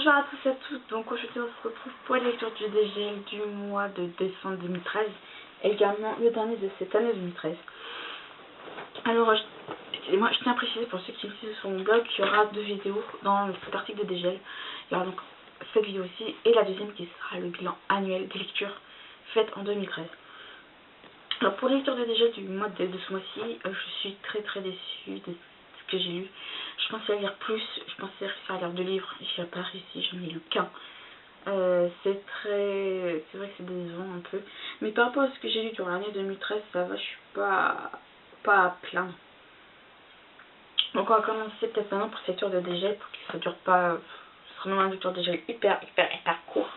Bonjour à tous et à toutes, donc aujourd'hui on se retrouve pour la lecture du DGL du mois de décembre 2013, également le dernier de cette année 2013. Alors, excusez-moi, je tiens à préciser pour ceux qui lisent sur mon blog qu'il y aura 2 vidéos dans cet article de DGL. Il y aura donc cette vidéo-ci et la deuxième qui sera le bilan annuel des lectures faites en 2013. Alors pour la lecture de DGL du mois de ce mois-ci, je suis très déçue de ce que j'ai lu. Je pensais à lire plus, je pensais réussir à lire 2 livres, j'y ai pas réussi, j'en ai lu qu'un. C'est vrai que c'est décevant un peu, mais par rapport à ce que j'ai lu durant l'année 2013, ça va, je suis pas à plaindre. Donc on va commencer peut-être maintenant pour cette lecture de DGL pour que ça dure pas, ce sera vraiment une lecture de DGL hyper court.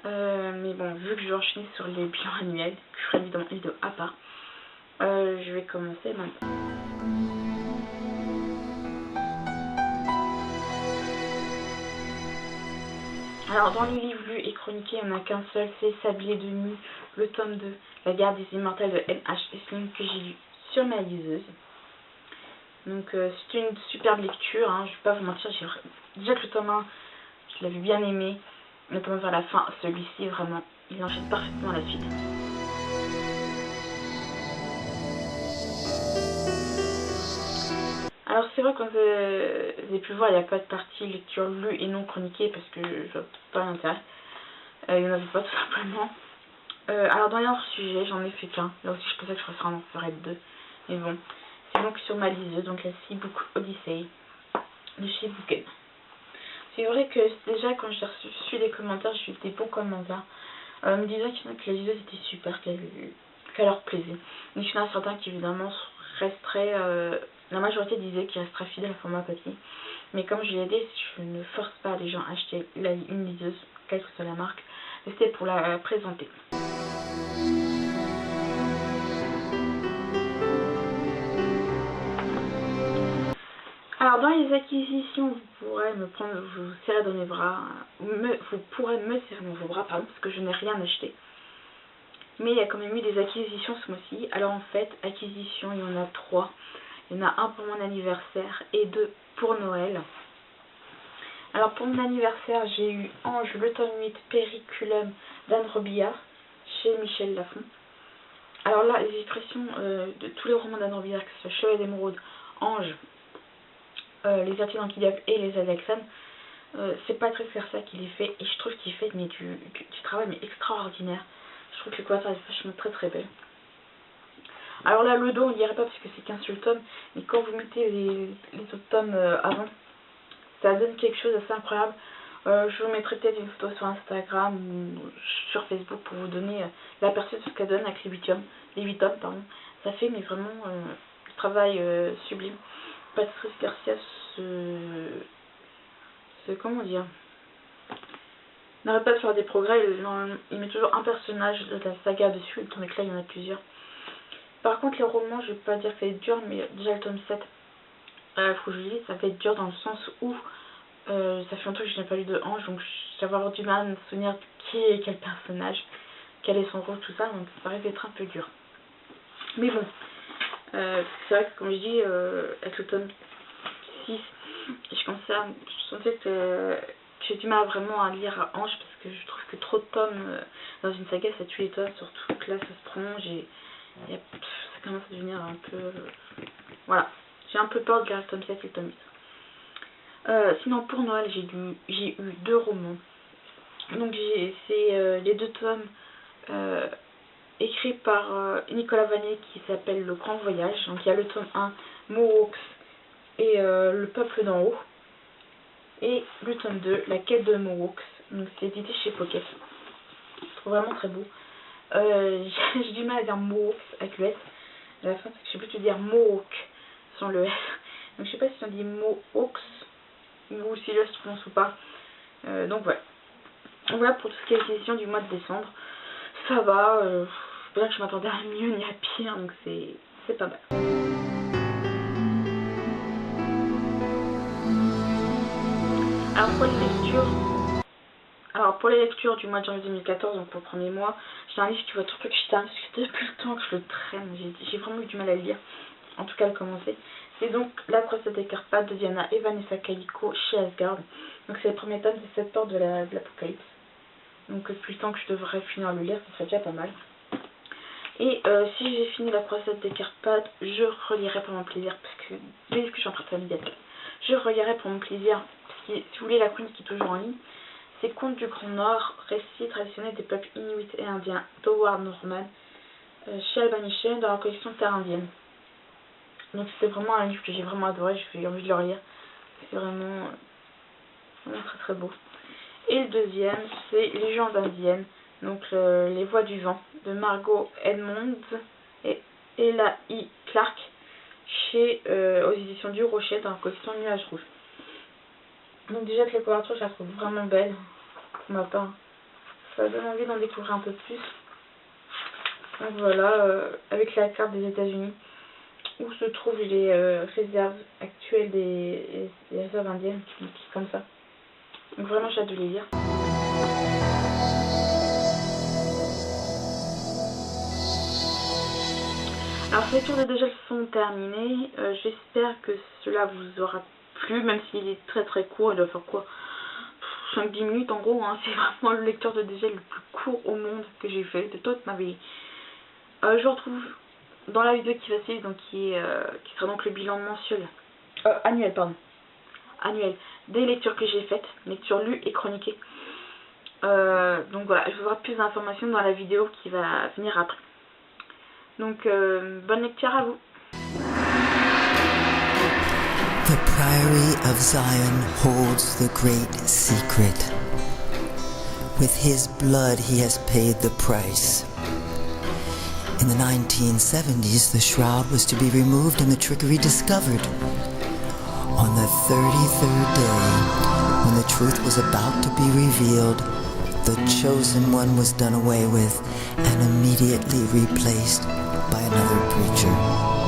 Mais bon, vu que je vais enchaîner sur les bilans annuels, que je ferai évidemment une vidéo à part, je vais commencer maintenant. Alors dans les livres lus et chroniqués, il n'y en a qu'un seul, c'est Sablier de nuit, le tome 2, La guerre des immortels de M.H. Esselstyn, que j'ai lu sur ma liseuse. Donc c'est une superbe lecture, hein, je vais pas vous mentir, déjà que le tome 1, je l'avais bien aimé, notamment vers la fin, celui-ci vraiment, il enchaîne parfaitement la suite. Alors c'est vrai que comme vous avez pu voir, il n'y a pas de partie lecture lue et non chroniquée parce que je vois pas l'intérêt. Il n'y en avait pas tout simplement. Alors dans les autres sujets, j'en ai fait qu'un. Là aussi je pensais que je en ferais 2. Mais bon, c'est donc sur ma liseuse, donc la Seabook Odyssey de chez Booken. C'est vrai que déjà quand j'ai reçu des commentaires, j'ai eu des bons commentaires. Me disant que la liseuse était super, qu'elle leur plaisait. Mais il y en a certains qui évidemment resteraient, la majorité disait qu'ils resteraient fidèles au format papier. Mais comme je l'ai dit, je ne force pas les gens à acheter une liseuse, quelle que soit la marque. C'était pour la présenter. Alors dans les acquisitions, vous pourrez me prendre, vous serrer dans mes bras, vous pourrez me serrer dans vos bras, pardon, parce que je n'ai rien acheté. Mais il y a quand même eu des acquisitions ce mois-ci. Alors en fait, acquisitions, il y en a 3. Il y en a un pour mon anniversaire et 2 pour Noël. Alors pour mon anniversaire, j'ai eu Ange, le tome 8, Periculum d'Anne Robillard, chez Michel Lafon. Alors là, les illustrations de tous les romans d'Anne Robillard, que ce soit Chevalier d'Émeraude, Ange, Les Artistes d'Anquidiac et Les Alexandres, c'est Patrick Versa qui les fait, et je trouve qu'il fait du travail mais extraordinaire. Je trouve que le couverture est vachement très belle. Alors là, le dos, on ne dirait pas parce que c'est qu'un seul tome, mais quand vous mettez les autres tomes avant, ça donne quelque chose d'assez incroyable. Je vous mettrai peut-être une photo sur Instagram ou sur Facebook pour vous donner l'aperçu de ce qu'elle donne avec les 8 tomes. Pardon. Ça fait mais vraiment du travail sublime. Patrice Garcia comment dire, n'arrête pas de faire des progrès, il met toujours un personnage de la saga dessus, tandis que là il y en a plusieurs. Par contre les romans, je vais pas dire que ça va être dur, mais déjà le tome 7, faut que je lise, ça va être dur dans le sens où ça fait longtemps que je n'ai pas lu de Ange, donc je vais avoir du mal à me souvenir qui est quel personnage, quel est son rôle, tout ça, donc ça risque d'être un peu dur. Mais bon, c'est vrai que comme je dis, avec le tome 6, je sentais que j'ai du mal vraiment à lire Ange parce que je trouve que trop de tomes dans une saga ça tue les tomes, surtout que là ça se prolonge et ça commence à devenir un peu... voilà, j'ai un peu peur de lire le tome 7 et le tome 8. Sinon pour Noël j'ai eu 2 romans. Donc c'est les 2 tomes écrits par Nicolas Vanier qui s'appelle Le Grand Voyage. Donc il y a le tome 1 Mohawks et Le Peuple d'en haut, et le tome 2 La Quête de Mohawks. Donc c'est édité chez Pocket. Je trouve vraiment très beau. J'ai du mal à dire Mohawks avec le S à la fin parce que je sais plutôt dire Mohawk sans le S. Donc je sais pas si on dit Mohawks ou si le S se prononce ou pas. Donc voilà. Voilà pour tout ce qui est acquisition du mois de décembre. Ça va, je peux dire que je m'attendais à mieux ni à pire, donc c'est pas mal. Alors pour les lectures du mois de janvier 2014, donc pour le premier mois, j'ai un livre qui va trop que je parce que depuis le temps que je le traîne, j'ai vraiment eu du mal à le lire, en tout cas à le commencer. C'est donc La Princesse des Carpates de Diana et Vanessa Calico chez Asgard. Donc c'est le premier tome des 7 portes de l'Apocalypse. Donc depuis le temps que je devrais finir le lire, ça serait déjà pas mal. Et si j'ai fini La Princesse des Carpates, je relirai pour mon plaisir, parce que dès que je suis en train de médiathèque, je relirai pour mon plaisir, parce que si vous voulez la chronique qui est toujours en ligne, c'est Contes du Grand Nord, récit traditionnel des peuples inuits et indiens d'Howard Norman, chez Albaniche dans la collection Terre Indienne. Donc c'est vraiment un livre que j'ai vraiment adoré, j'ai envie de le relire. C'est vraiment très très beau. Et le deuxième, c'est Légendes indiennes, donc Les Voix du Vent, de Margot Edmonds et Ella I. Clark, aux éditions du Rocher, dans la collection Nuages Rouges. Donc déjà que les couvertures, je la trouve vraiment belle, pour ma part. Ça donne envie d'en découvrir un peu plus. Donc voilà, avec la carte des États-Unis, où se trouvent les réserves actuelles des réserves indiennes, qui comme ça. Donc vraiment j'ai hâte de les lire. Alors ces lectures de dégel sont terminées. J'espère que cela vous aura plu, même s'il est très très court. Il doit faire quoi, 5-10 minutes en gros, hein. C'est vraiment le lecteur de dégel le plus court au monde que j'ai fait de toute ma vie. Je vous retrouve dans la vidéo qui va suivre, donc qui sera donc le bilan mensuel, annuel des lectures que j'ai faites, lectures lues et chroniquées. Donc voilà, je vous aurai plus d'informations dans la vidéo qui va venir après. Donc bonne lecture à vous. The Priory of Zion holds the great secret. With his blood he has paid the price. In the 1970s, the shroud was to be removed and the trickery discovered. On the 33rd day, when the truth was about to be revealed, the chosen one was done away with and immediately replaced by another preacher.